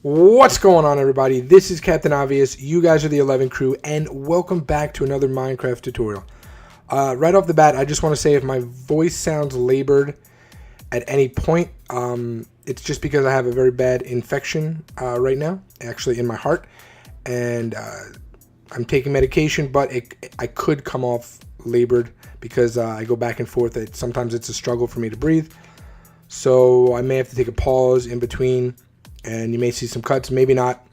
What's going on, everybody? This is Captain Obvious. You guys are the 11 crew, and welcome back to another Minecraft tutorial. Right off the bat, I just want to say if my voice sounds labored at any point, it's just because I have a very bad infection right now, actually in my heart, and I'm taking medication, but I could come off labored because I go back and forth. Sometimes it's a struggle for me to breathe, so I may have to take a pause in between. And you may see some cuts, maybe not.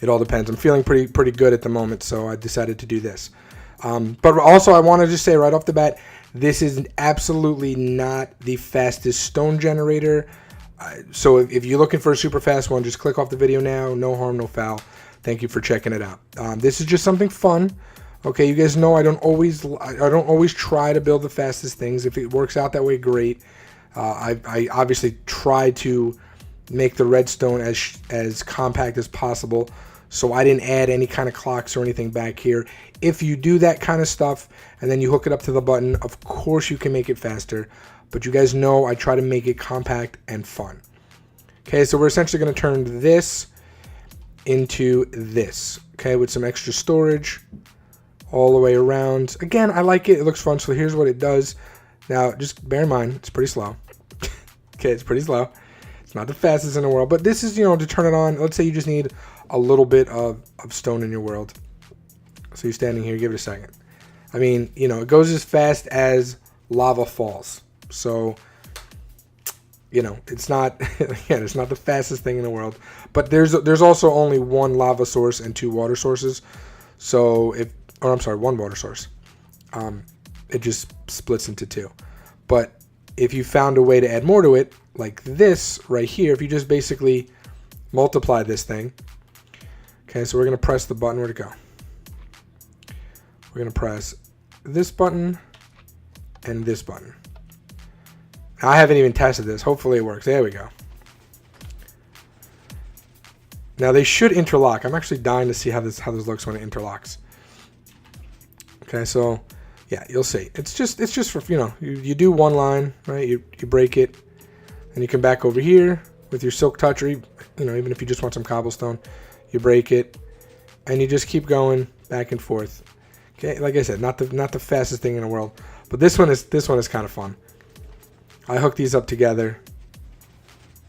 It all depends. I'm feeling pretty good at the moment, so I decided to do this. But also, I want to just say right off the bat, this is absolutely not the fastest stone generator. So if you're looking for a super fast one, just click off the video now. No harm, no foul. Thank you for checking it out. This is just something fun. Okay, you guys know I don't always try to build the fastest things. If it works out that way, great. I obviously try to make the redstone as compact as possible, so I didn't add any kind of clocks or anything back here. If you do that kind of stuff and then you hook it up to the button, of course you can make it faster, but you guys know I try to make it compact and fun. Okay, so we're essentially going to turn this into this, okay, with some extra storage all the way around. Again, I like it. It looks fun. So here's what it does. Now just bear in mind, it's pretty slow. Okay, it's pretty slow. Not the fastest in the world, but this is, to turn it on. Let's say you just need a little bit of stone in your world. So you're standing here, give it a second. I mean, it goes as fast as lava falls. So, it's not, again, it's not the fastest thing in the world, but there's also only one lava source and two water sources. So one water source. It just splits into two. But if you found a way to add more to it, like this right here, if you just basically multiply this thing. Okay, so we're going to press the button. Where'd it go? We're going to press this button and this button. Now, I haven't even tested this. Hopefully it works. There we go. Now they should interlock. I'm actually dying to see how this looks when it interlocks. Okay, so yeah, you'll see. It's just for, you do one line, right? You break it. And you come back over here with your silk touch, or even if you just want some cobblestone, you break it, and you just keep going back and forth. Okay, like I said, not the fastest thing in the world, but this one is kind of fun. I hook these up together.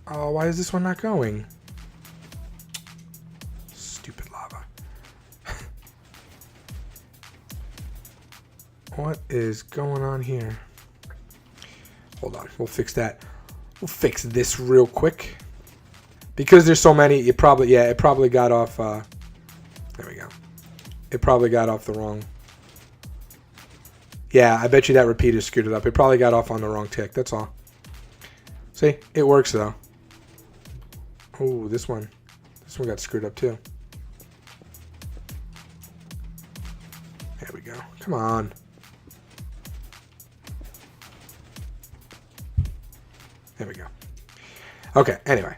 Oh, why is this one not going? Stupid lava. What is going on here? Hold on, we'll fix that. We'll fix this real quick because there's so many. It probably got off. There we go. It probably got off the wrong. Yeah, I bet you that repeater screwed it up. It probably got off on the wrong tick. That's all. See, it works though. Oh, this one got screwed up too. There we go. Come on. There we go. Okay, anyway.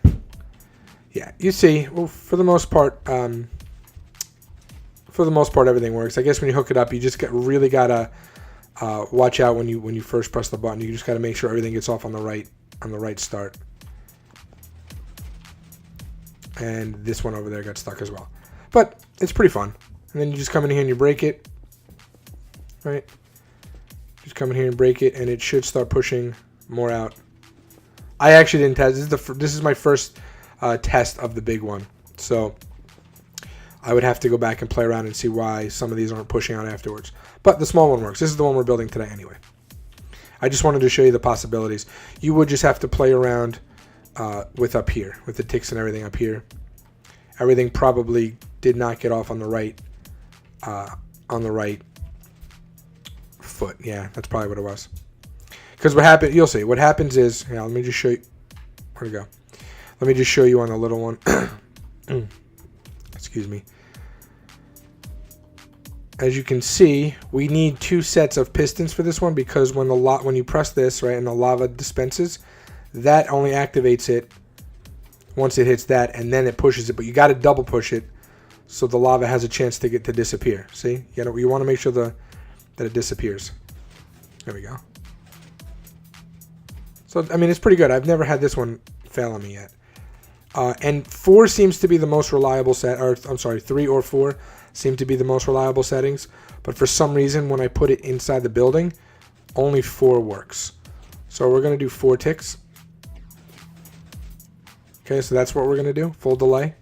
Yeah, you see, well, for the most part, everything works. I guess when you hook it up, you just really gotta watch out when you first press the button. You just gotta make sure everything gets off on the right start. And this one over there got stuck as well. But it's pretty fun. And then you just come in here and you break it. Right? Just come in here and break it, and it should start pushing more out. I actually didn't test. This is my first test of the big one, so I would have to go back and play around and see why some of these aren't pushing out afterwards. But the small one works. This is the one we're building today anyway. I just wanted to show you the possibilities. You would just have to play around with up here, with the ticks and everything up here. Everything probably did not get off on the right foot. Yeah, that's probably what it was. Because what happened, you'll see. What happens is, let me just show you. Where'd it go? Let me just show you on the little one. Excuse me. As you can see, we need two sets of pistons for this one because when you press this, right, and the lava dispenses, that only activates it once it hits that, and then it pushes it. But you got to double push it so the lava has a chance to disappear. See, you want to make sure that it disappears. There we go. So, I mean, it's pretty good. I've never had this one fail on me yet. And 4 seems to be the most reliable set, or I'm sorry, 3 or 4 seem to be the most reliable settings. But for some reason, when I put it inside the building, only 4 works. So we're going to do 4 ticks. Okay, so that's what we're going to do, full delay.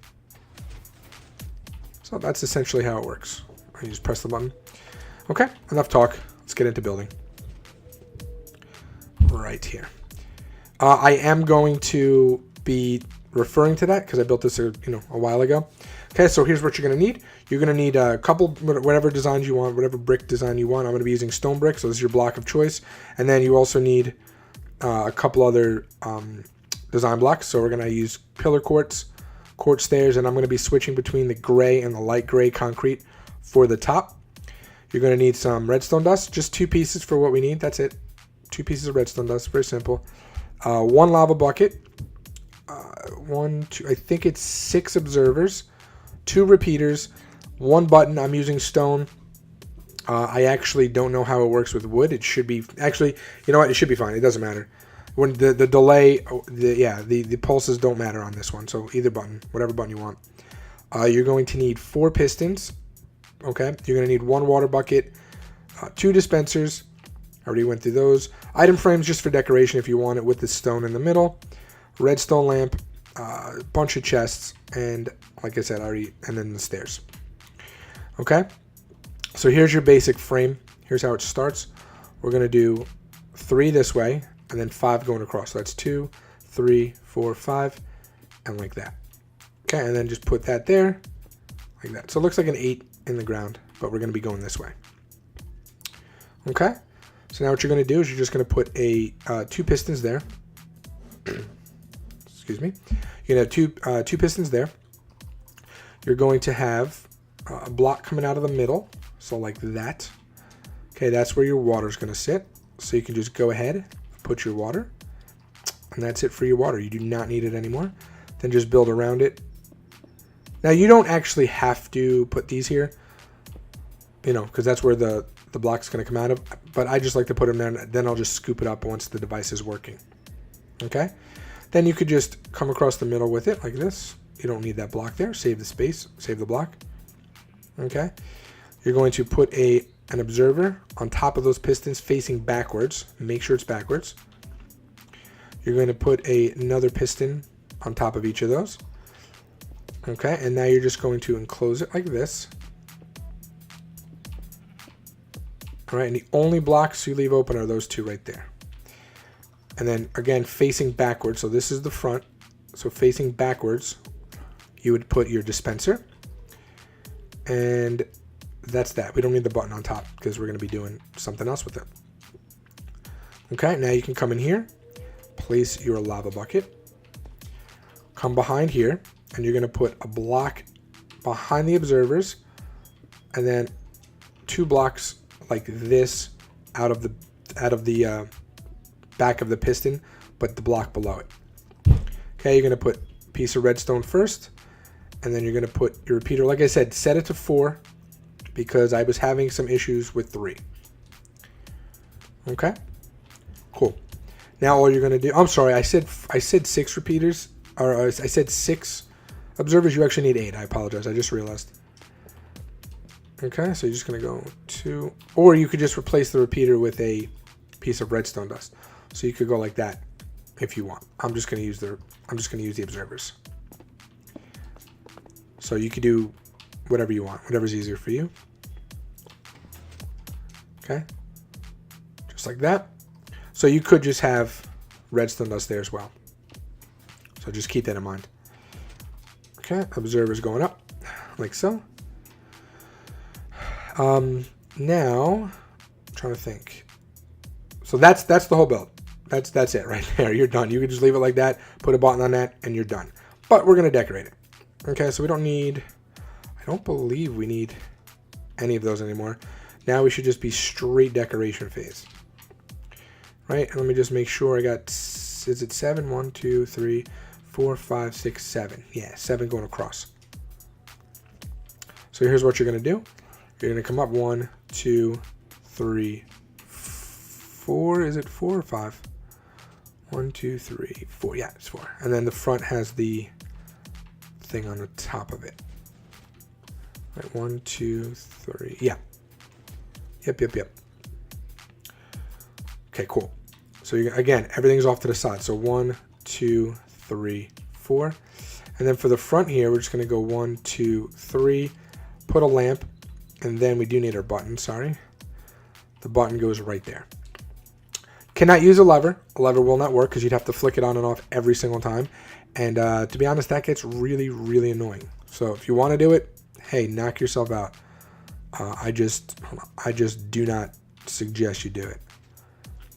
So that's essentially how it works. You just press the button. Okay, enough talk. Let's get into building. Right here. I am going to be referring to that because I built this a while ago. Okay, so here's what you're going to need. You're going to need a couple, whatever designs you want, whatever brick design you want. I'm going to be using stone brick, so this is your block of choice. And then you also need a couple other design blocks. So we're going to use pillar quartz stairs, and I'm going to be switching between the gray and the light gray concrete for the top. You're going to need some redstone dust, just 2 pieces for what we need. That's it. 2 pieces of redstone dust, very simple. 1 lava bucket. 1, 2, I think it's 6 observers, 2 repeaters, 1 button. I'm using stone. I actually don't know how it works with wood. It should be, actually, you know what? It should be fine. It doesn't matter. When the delay, the pulses don't matter on this one. So either button, whatever button you want. You're going to need 4 pistons. Okay. You're going to need 1 water bucket, 2 dispensers. I already went through those. Item frames just for decoration if you want it with the stone in the middle. Redstone lamp, a bunch of chests, and like I said, and then the stairs. Okay. So here's your basic frame. Here's how it starts. We're going to do 3 this way, and then 5 going across. So that's 2, 3, 4, 5, and like that. Okay, and then just put that there, like that. So it looks like an 8 in the ground, but we're going to be going this way. Okay, so now what you're going to do is you're just going to put a 2 pistons there. Excuse me. You're going to have 2 pistons there. You're going to have a block coming out of the middle, so like that. Okay, that's where your water is going to sit. So you can just go ahead, put your water, and that's it for your water. You do not need it anymore. Then just build around it. Now you don't actually have to put these here, because that's where the block's going to come out of. But I just like to put them there, and then I'll just scoop it up once the device is working. Okay. Then you could just come across the middle with it like this. You don't need that block there. Save the space. Save the block. Okay. You're going to put an observer on top of those pistons facing backwards. Make sure it's backwards. You're going to put another piston on top of each of those. Okay, and now you're just going to enclose it like this. All right, and the only blocks you leave open are those 2 right there. And then again, facing backwards. So this is the front. So facing backwards, you would put your dispenser. And that's that. We don't need the button on top because we're going to be doing something else with it. Okay, now you can come in here, place your lava bucket, come behind here, and you're going to put a block behind the observers, and then 2 blocks like this out of the back of the piston, but the block below it. Okay, you're going to put a piece of redstone first, and then you're going to put your repeater. Like I said, set it to 4 because I was having some issues with 3. Okay, cool. Now all you're going to do, I'm sorry, I said 6 repeaters, or I said 6 observers. You actually need 8. I apologize. I just realized. Okay, so you're just going to go 2, or you could just replace the repeater with a piece of redstone dust. So you could go like that if you want. I'm just going to use the observers. So you could do whatever you want, whatever's easier for you. Okay, just like that. So you could just have redstone dust there as well. So just keep that in mind. Okay, observers going up like so. Now, I'm trying to think. So that's the whole build. That's it right there. You're done. You can just leave it like that, put a button on that, and you're done. But we're going to decorate it. Okay, so we don't need, I don't believe we need any of those anymore. Now we should just be straight decoration phase. Right, and let me just make sure I got, is it 7? 1, 2, 3, 4, 5, 6, 7. Yeah, 7 going across. So here's what you're going to do. You're going to come up 1, 2, 3, 4. Is it 4 or 5? 1, 2, 3, 4. Yeah, it's 4. And then the front has the thing on the top of it. Right, 1, 2, 3. Yeah. Yep. Okay, cool. So again, everything's off to the side. So 1, 2, 3, 4. And then for the front here, we're just going to go 1, 2, 3. Put a lamp. And then we do need our button, sorry. The button goes right there. Cannot use a lever. A lever will not work because you'd have to flick it on and off every single time. And to be honest, that gets really, really annoying. So if you want to do it, hey, knock yourself out. I just do not suggest you do it.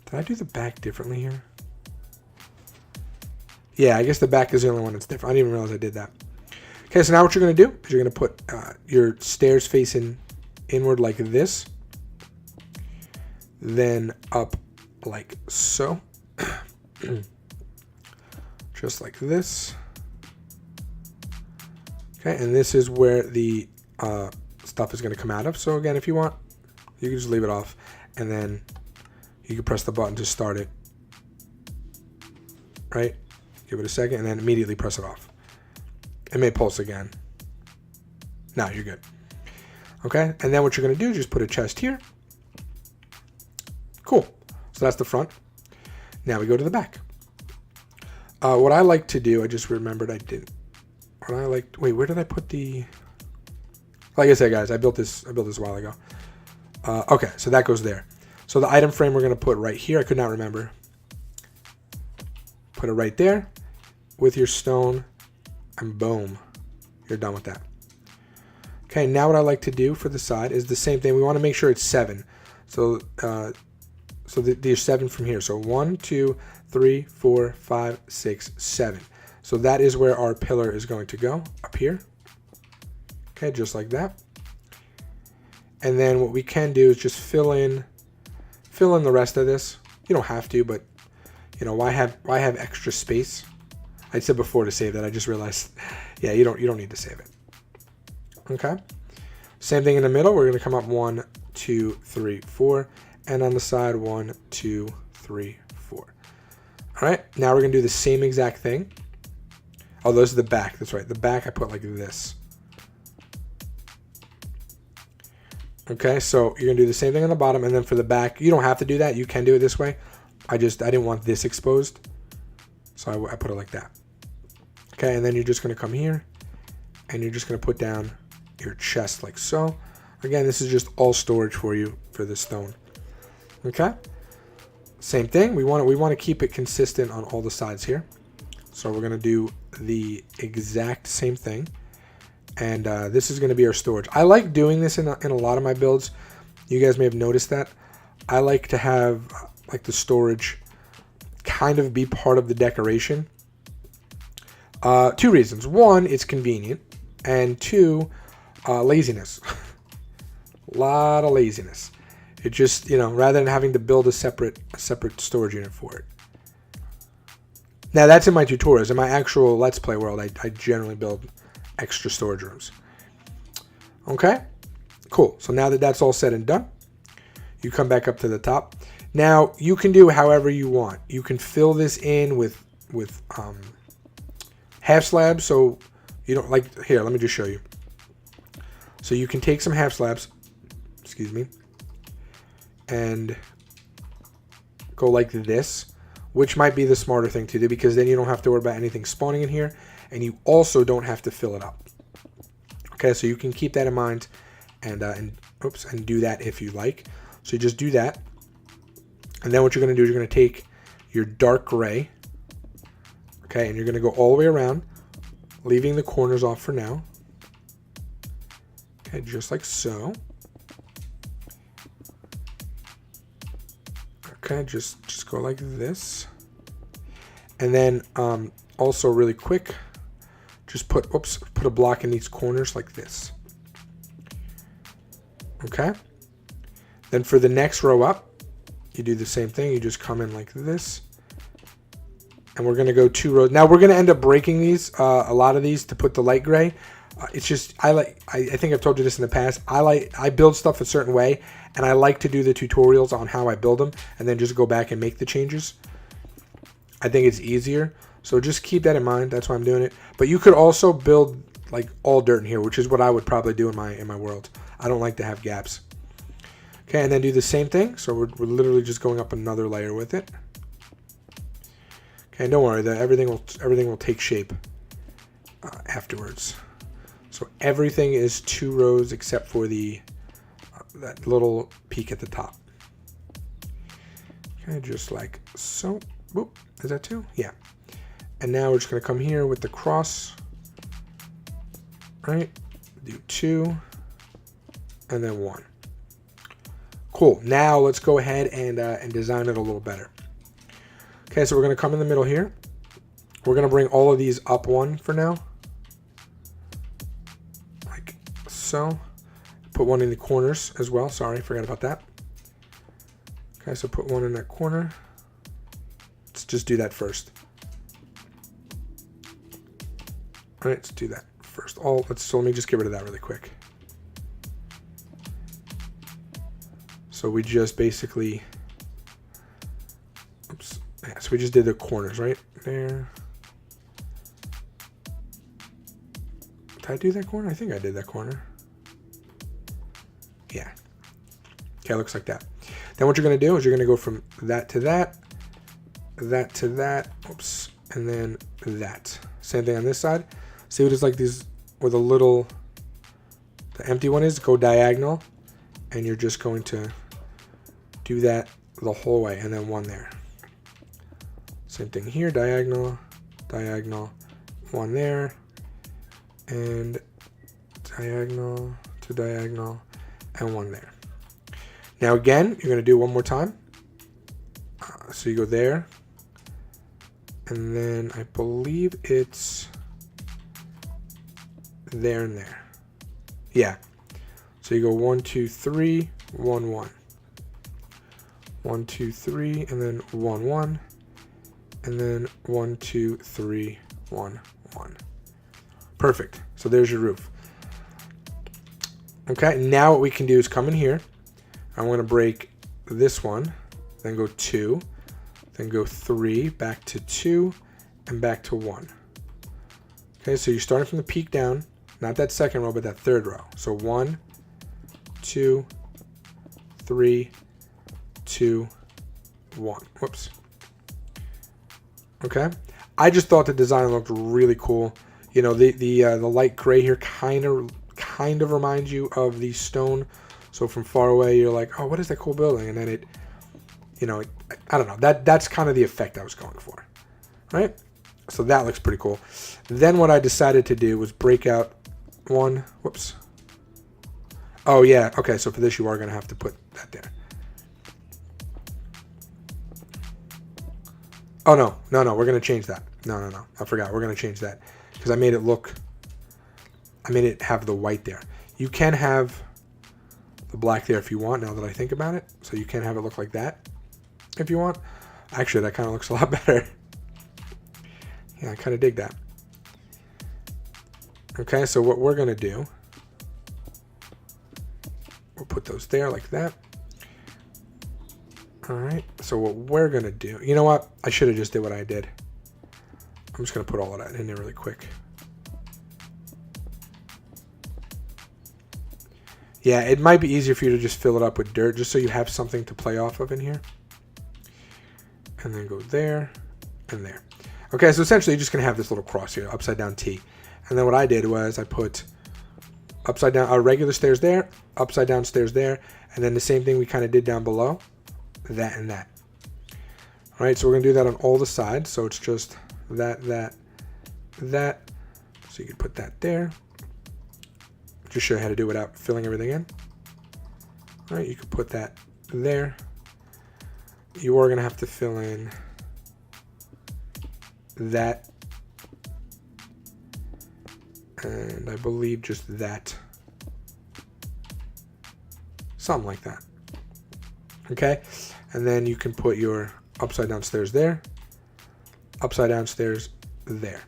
Did I do the back differently here? Yeah, I guess the back is the only one that's different. I didn't even realize I did that. Okay, so now what you're going to do is you're going to put your stairs facing inward like this. Then up like so. Just like this. Okay, and this is where the stuff is going to come out of. So again, if you want, you can just leave it off. And then you can press the button to start it. Right? Give it a second and then immediately press it off. It may pulse again. No, you're good. Okay, and then what you're going to do is just put a chest here. Cool. So that's the front. Now we go to the back. What I like to do, I just remembered I didn't. Wait, where did I put the? Like I said, guys, I built this a while ago. Okay, so that goes there. So the item frame we're going to put right here. I could not remember. Put it right there with your stone, and boom, you're done with that. Okay, now what I like to do for the side is the same thing. We want to make sure it's 7. So there's 7 from here. So 1, 2, 3, 4, 5, 6, 7. So that is where our pillar is going to go, up here. Okay, just like that. And then what we can do is just fill in the rest of this. You don't have to, but you know, why have extra space? I said before to save that. I just realized, yeah, you don't need to save it. Okay. Same thing in the middle. We're going to come up 1, 2, 3, 4, and on the side 1, 2, 3, 4. All right. Now we're going to do the same exact thing. Oh, those are the back. That's right. The back I put like this. Okay, so you're going to do the same thing on the bottom, and then for the back, you don't have to do that. You can do it this way. I didn't want this exposed, so I put it like that. Okay, and then you're just going to come here, and you're just going to put down your chest like so. Again, this is just all storage for you for the stone. Okay, same thing. We want to keep it consistent on all the sides here. So we're going to do the exact same thing. And this is going to be our storage. I like doing this in a lot of my builds. You guys may have noticed that. I like to have like the storage kind of be part of the decoration. 2 reasons. 1, it's convenient. And 2, laziness. A lot of laziness. It just, you know, rather than having to build a separate storage unit for it. Now that's in my tutorials. In my actual Let's Play world, I generally build extra storage rooms. Okay, cool. So now that that's all said and done, you come back up to the top. Now you can do however you want. You can fill this in with half slabs. So you don't like here. Let me just show you. So you can take some half slabs, excuse me, and go like this, which might be the smarter thing to do because then you don't have to worry about anything spawning in here, and you also don't have to fill it up. Okay, so you can keep that in mind and do that if you like. So you just do that, and then what you're going to do is you're going to take your dark gray, okay, and you're going to go all the way around, leaving the corners off for now. Okay, just like so. Okay, just go like this. And then also really quick, just put a block in these corners like this. Okay. Then for the next row up, you do the same thing. You just come in like this. And we're going to go 2 rows. Now we're going to end up breaking these, a lot of these, to put the light gray. It's just, I think I've told you this in the past. I build stuff a certain way, and I like to do the tutorials on how I build them, and then just go back and make the changes. I think it's easier. So just keep that in mind. That's why I'm doing it. But you could also build like all dirt in here, which is what I would probably do in my world. I don't like to have gaps. Okay, and then do the same thing. So we're literally just going up another layer with it. Okay, don't worry, everything will take shape afterwards. So everything is 2 rows except for the that little peak at the top. Okay, just like so. Whoop, is that 2? Yeah. And now we're just going to come here with the cross. Right? Do 2 and then 1. Cool. Now let's go ahead and design it a little better. Okay, so we're going to come in the middle here. We're going to bring all of these up 1 for now. Like so. Put 1 in the corners as well. Sorry, forgot about that. Okay, so put 1 in that corner. Let's just do that first. All right, let's do that first. So let me just get rid of that really quick. So we just basically, oops. Yeah, so we just did the corners right there. Did I do that corner? I think I did that corner. Yeah. Okay, looks like that. Then what you're going to do is you're going to go from that to that, that to that, oops, and then that. Same thing on this side. See what it's like these, where the empty one is, go diagonal, and you're just going to do that the whole way, and then 1 there. Same thing here, diagonal, diagonal, 1 there, and diagonal to diagonal, and 1 there. Now again, you're going to do 1 more time. So you go there, and then I believe it's there and there. Yeah. So you go 1, 2, 3, 1, 1. 1, 2, 3, and then 1, 1. And then 1, 2, 3, 1, 1. Perfect. So there's your roof. Okay, now what we can do is come in here. I'm going to break this one, then go 2, then go 3, back to 2, and back to 1. Okay, so you're starting from the peak down, not that second row, but that third row. So 1, 2, 3, 2, 1. Whoops. Okay, I just thought the design looked really cool. You know, the light gray here kind of reminds you of the stone. So from far away, you're like, oh, what is that cool building? And then it, you know, I don't know. That's kind of the effect I was going for, right? So that looks pretty cool. Then what I decided to do was break out 1. Whoops. Oh yeah. Okay. So for this, you are going to have to put that there. Oh no. We're going to change that. No. I forgot. We're going to change that because I made it have the white there. You can have the black there if you want, now that I think about it. So you can have it look like that if you want. Actually, that kind of looks a lot better. Yeah, I kind of dig that. Okay, so what we're going to do, we'll put those there like that. All right, so what we're going to do, you know what? I should have just did what I did. I'm just going to put all of that in there really quick. Yeah, it might be easier for you to just fill it up with dirt just so you have something to play off of in here. And then go there and there. Okay, so essentially you're just going to have this little cross here, upside down T. And then what I did was I put upside down, regular stairs there, upside down stairs there, and then the same thing we kind of did down below, that and that. All right, so we're going to do that on all the sides. So it's just that. So you can put that there. Just show you how to do it without filling everything in. All right, you can put that there. You are going to have to fill in that. And I believe just that. Something like that. Okay? And then you can put your upside down stairs there. Upside down stairs there.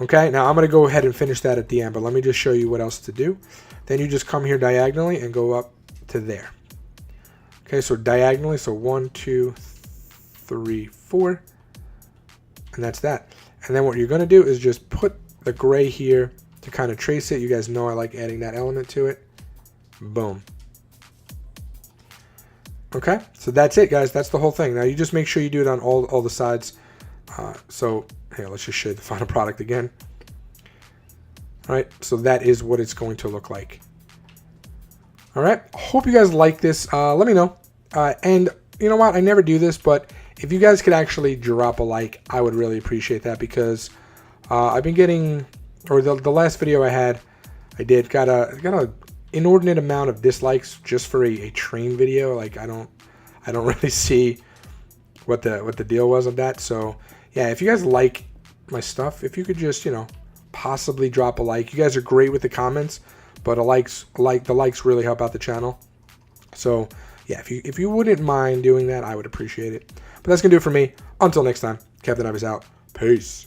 Okay, now I'm going to go ahead and finish that at the end, but let me just show you what else to do. Then you just come here diagonally and go up to there. Okay, so diagonally, so 1, 2, 3, 4, and that's that. And then what you're going to do is just put the gray here to kind of trace it. You guys know I like adding that element to it. Boom. Okay, so that's it, guys. That's the whole thing. Now you just make sure you do it on all the sides. So here, let's just show you the final product again. All right, so that is what it's going to look like. All right, hope you guys like this. Let me know. And you know what? I never do this, but if you guys could actually drop a like, I would really appreciate that, because I've been getting, or the last video I did got a inordinate amount of dislikes just for a train video. Like I don't really see what the deal was of that. So yeah, if you guys like my stuff, if you could just, you know, possibly drop a like. You guys are great with the comments, but the likes really help out the channel. So yeah, if you wouldn't mind doing that, I would appreciate it. But that's gonna do it for me. Until next time, Captain Obvious out. Peace.